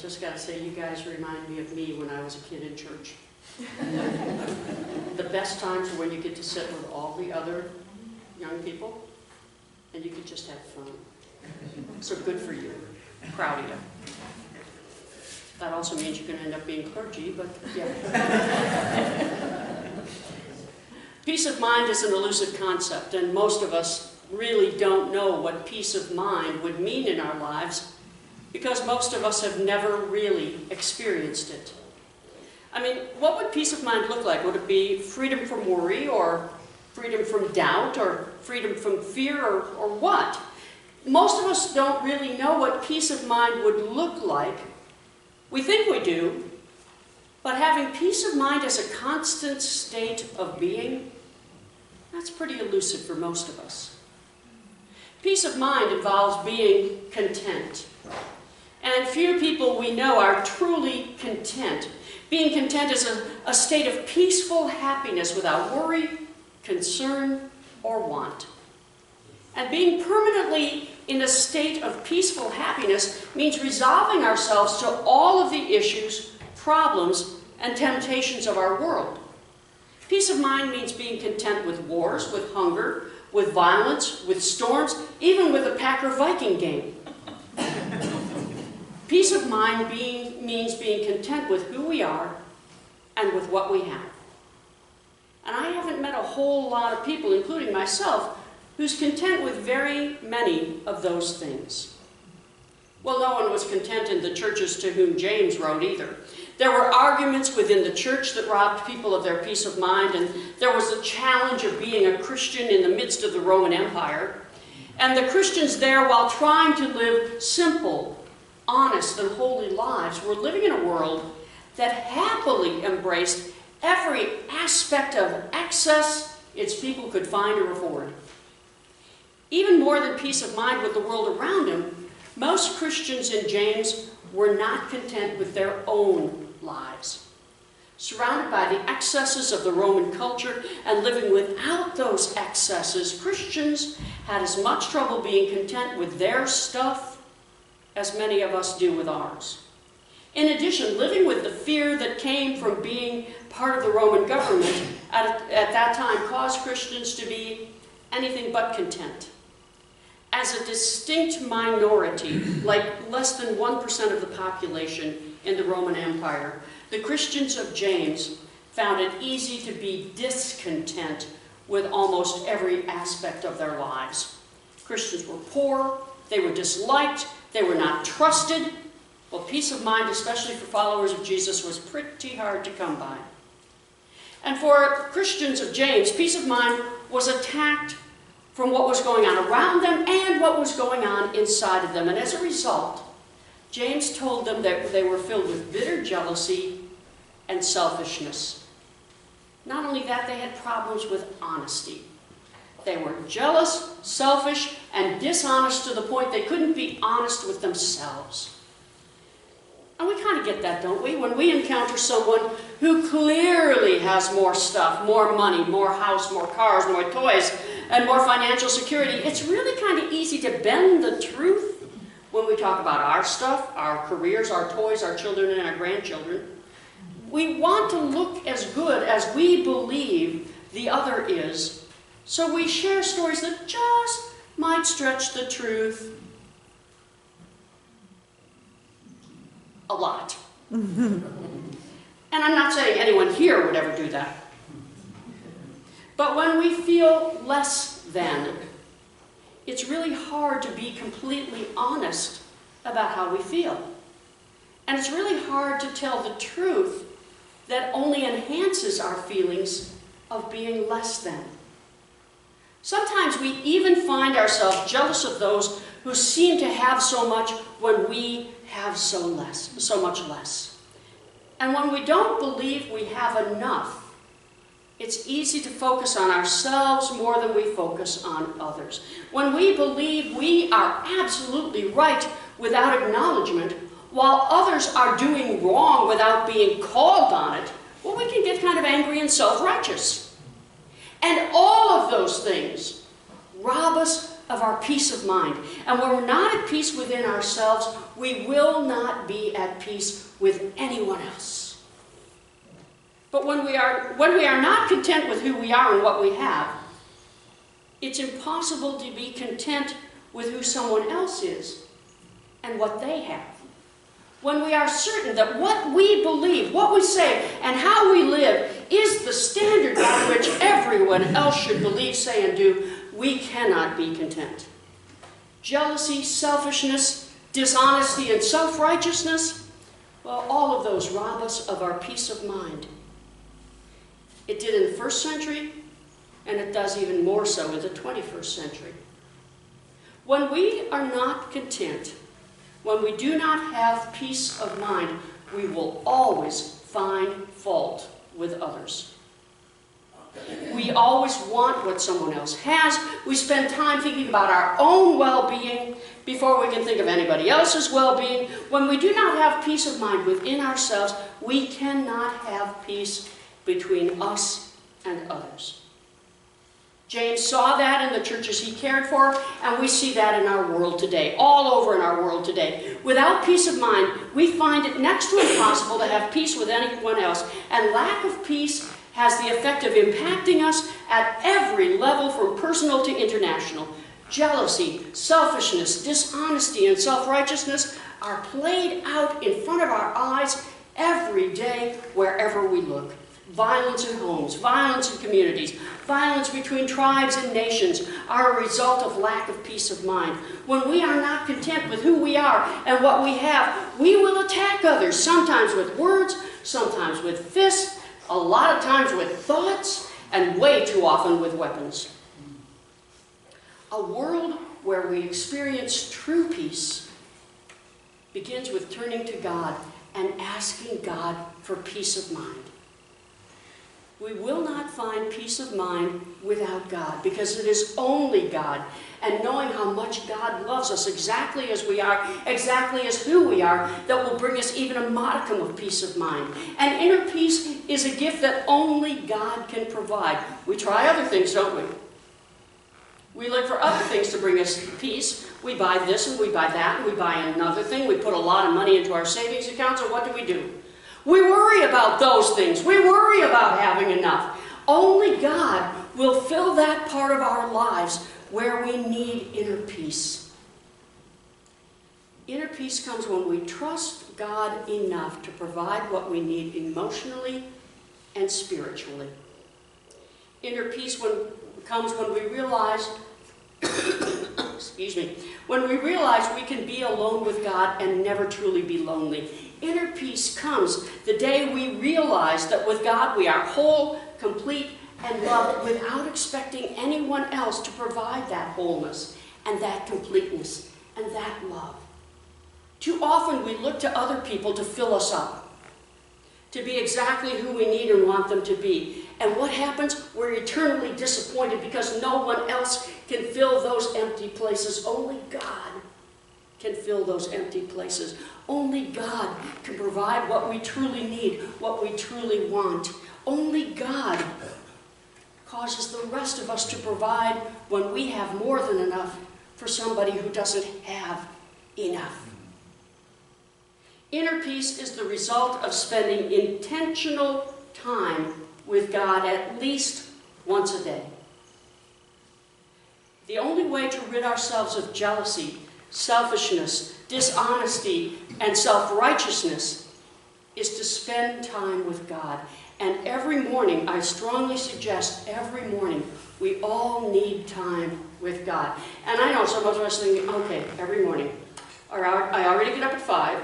just got to say, you guys remind me of me when I was a kid in church. The best times are when you get to sit with all the other young people, and you can just have fun. So good for you. Proud of you. That also means you're going to end up being clergy, but yeah. Peace of mind is an elusive concept, and most of us really don't know what peace of mind would mean in our lives because most of us have never really experienced it. I mean, what would peace of mind look like? Would it be freedom from worry, or freedom from doubt, or freedom from fear, or what? Most of us don't really know what peace of mind would look like. We think we do, but having peace of mind as a constant state of being, that's pretty elusive for most of us. Peace of mind involves being content. And few people we know are truly content. Being content is a state of peaceful happiness without worry, concern, or want. And being permanently in a state of peaceful happiness means resolving ourselves to all of the issues, problems, and temptations of our world. Peace of mind means being content with wars, with hunger, with violence, with storms, even with a Packer Viking game. Peace of mind means being content with who we are and with what we have. And I haven't met a whole lot of people, including myself, who's content with very many of those things. Well, no one was content in the churches to whom James wrote either. There were arguments within the church that robbed people of their peace of mind, and there was the challenge of being a Christian in the midst of the Roman Empire. And the Christians there, while trying to live simple, honest, and holy lives, were living in a world that happily embraced every aspect of excess its people could find or afford. Even more than peace of mind with the world around him, most Christians in James were not content with their own lives. Surrounded by the excesses of the Roman culture and living without those excesses, Christians had as much trouble being content with their stuff as many of us do with ours. In addition, living with the fear that came from being part of the Roman government at that time caused Christians to be anything but content. As a distinct minority, like less than 1% of the population in the Roman Empire, the Christians of James found it easy to be discontent with almost every aspect of their lives. Christians were poor, they were disliked, they were not trusted. Well, peace of mind, especially for followers of Jesus, was pretty hard to come by. And for Christians of James, peace of mind was attacked from what was going on around them and what was going on inside of them. And as a result, James told them that they were filled with bitter jealousy and selfishness. Not only that, they had problems with honesty. They were jealous, selfish, and dishonest to the point they couldn't be honest with themselves. And we kind of get that, don't we? When we encounter someone who clearly has more stuff, more money, more house, more cars, more toys, and more financial security, it's really kind of easy to bend the truth when we talk about our stuff, our careers, our toys, our children, and our grandchildren. We want to look as good as we believe the other is, so we share stories that just might stretch the truth a lot. And I'm not saying anyone here would ever do that. But when we feel less than, it's really hard to be completely honest about how we feel. And it's really hard to tell the truth that only enhances our feelings of being less than. Sometimes we even find ourselves jealous of those who seem to have so much when we have so much less. And when we don't believe we have enough, it's easy to focus on ourselves more than we focus on others. When we believe we are absolutely right without acknowledgement, while others are doing wrong without being called on it, well, we can get kind of angry and self-righteous. And all of those things rob us of our peace of mind. And when we're not at peace within ourselves, we will not be at peace with anyone else. But when we are not content with who we are and what we have, it's impossible to be content with who someone else is and what they have. When we are certain that what we believe, what we say, and how we live is the standard by which everyone else should believe, say, and do, we cannot be content. Jealousy, selfishness, dishonesty, and self-righteousness, well, all of those rob us of our peace of mind. It did in the first century, and it does even more so in the 21st century. When we are not content, when we do not have peace of mind, we will always find fault with others. We always want what someone else has. We spend time thinking about our own well-being before we can think of anybody else's well-being. When we do not have peace of mind within ourselves, we cannot have peace between us and others. James saw that in the churches he cared for, and we see that in our world today, all over in our world today. Without peace of mind, we find it next to impossible to have peace with anyone else, and lack of peace has the effect of impacting us at every level, from personal to international. Jealousy, selfishness, dishonesty, and self-righteousness are played out in front of our eyes every day, wherever we look. Violence in homes, violence in communities, violence between tribes and nations are a result of lack of peace of mind. When we are not content with who we are and what we have, we will attack others, sometimes with words, sometimes with fists, a lot of times with thoughts, and way too often with weapons. A world where we experience true peace begins with turning to God and asking God for peace of mind. We will not find peace of mind without God, because it is only God, and knowing how much God loves us exactly as we are, exactly as who we are, that will bring us even a modicum of peace of mind. And inner peace is a gift that only God can provide. We try other things, don't we? We look for other things to bring us peace. We buy this and we buy that and we buy another thing. We put a lot of money into our savings accounts, and what do? We worry about those things. We worry about having enough. Only God will fill that part of our lives where we need inner peace. Inner peace comes when we trust God enough to provide what we need emotionally and spiritually. Inner peace comes when we realize, when we realize we can be alone with God and never truly be lonely. Inner peace comes the day we realize that with God we are whole, complete, and loved without expecting anyone else to provide that wholeness and that completeness and that love. Too often we look to other people to fill us up, to be exactly who we need and want them to be. And what happens? We're eternally disappointed because no one else can fill those empty places. Only God can fill those empty places. Only God can provide what we truly need, what we truly want. Only God causes the rest of us to provide when we have more than enough for somebody who doesn't have enough. Inner peace is the result of spending intentional time with God at least once a day. The only way to rid ourselves of jealousy, selfishness, dishonesty, and self-righteousness is to spend time with God. And every morning, I strongly suggest every morning, we all need time with God. And I know some of us thinking, okay, every morning. I already get up at 5.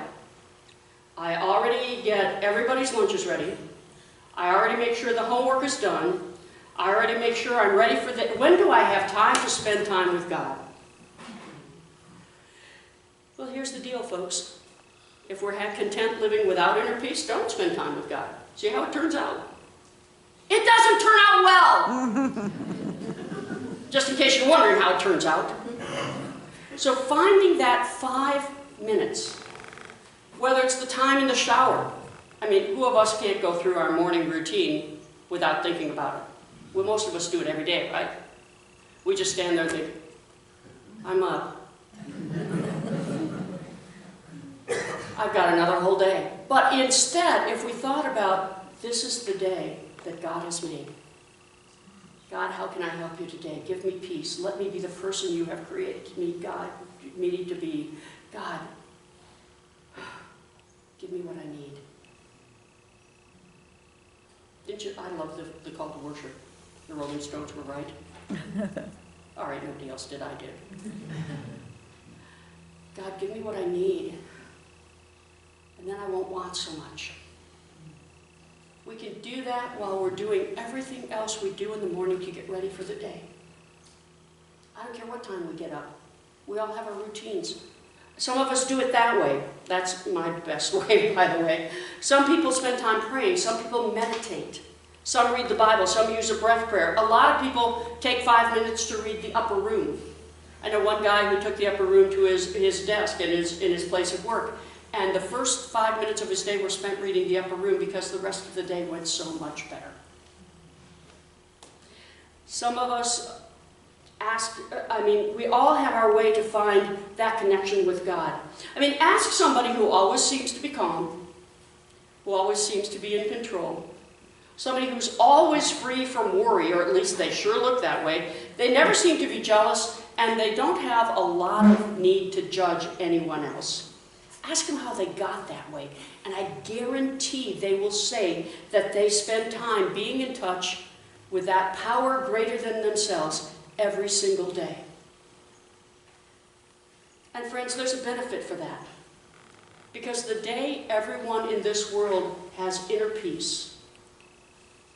I already get everybody's lunches ready. I already make sure the homework is done. I already make sure I'm ready for the... When do I have time to spend time with God? Well, here's the deal, folks. If we're content living without inner peace, don't spend time with God. See how it turns out? It doesn't turn out well! Just in case you're wondering how it turns out. So finding that 5 minutes, whether it's the time in the shower. I mean, who of us can't go through our morning routine without thinking about it? Well, most of us do it every day, right? We just stand there and think, I'm up. I've got another whole day. But instead, if we thought about, this is the day that God has made. God, how can I help you today? Give me peace. Let me be the person you have created me, God, me to be. God, give me what I need. Didn't you? I love the call to worship. The Rolling Stones were right. All right, nobody else did. I did. God, give me what I need. And then I won't want so much. We can do that while we're doing everything else we do in the morning to get ready for the day. I don't care what time we get up. We all have our routines. Some of us do it that way. That's my best way, by the way. Some people spend time praying. Some people meditate. Some read the Bible. Some use a breath prayer. A lot of people take 5 minutes to read the upper room. I know one guy who took the upper room to his desk in his place of work. And the first 5 minutes of his day were spent reading the upper room because the rest of the day went so much better. Some of us we all have our way to find that connection with God. Ask somebody who always seems to be calm, who always seems to be in control, somebody who's always free from worry, or at least they sure look that way. They never seem to be jealous, and they don't have a lot of need to judge anyone else. Ask them how they got that way, and I guarantee they will say that they spend time being in touch with that power greater than themselves every single day. And friends, there's a benefit for that. Because the day everyone in this world has inner peace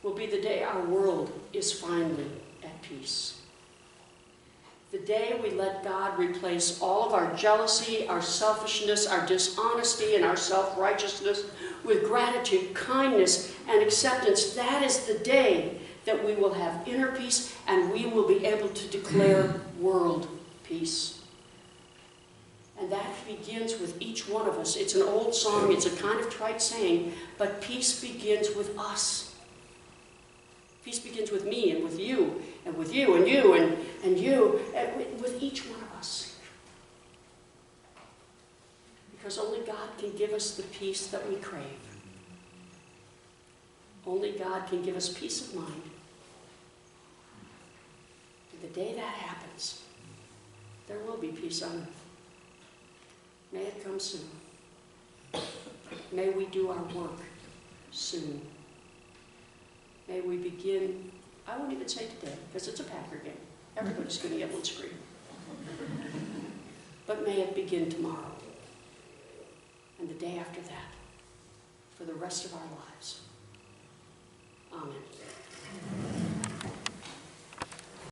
will be the day our world is finally at peace. The day we let God replace all of our jealousy, our selfishness, our dishonesty, and our self-righteousness with gratitude, kindness, and acceptance, that is the day that we will have inner peace and we will be able to declare world peace. And that begins with each one of us. It's an old song, it's a kind of trite saying, but peace begins with us. Peace begins with me and with you and with you and you and you and with each one of us. Because only God can give us the peace that we crave. Only God can give us peace of mind. And the day that happens, there will be peace on earth. May it come soon. May we do our work soon. May we begin, I won't even say today, because it's a Packer game. Everybody's going to get one screen. But may it begin tomorrow. And the day after that. For the rest of our lives. Amen.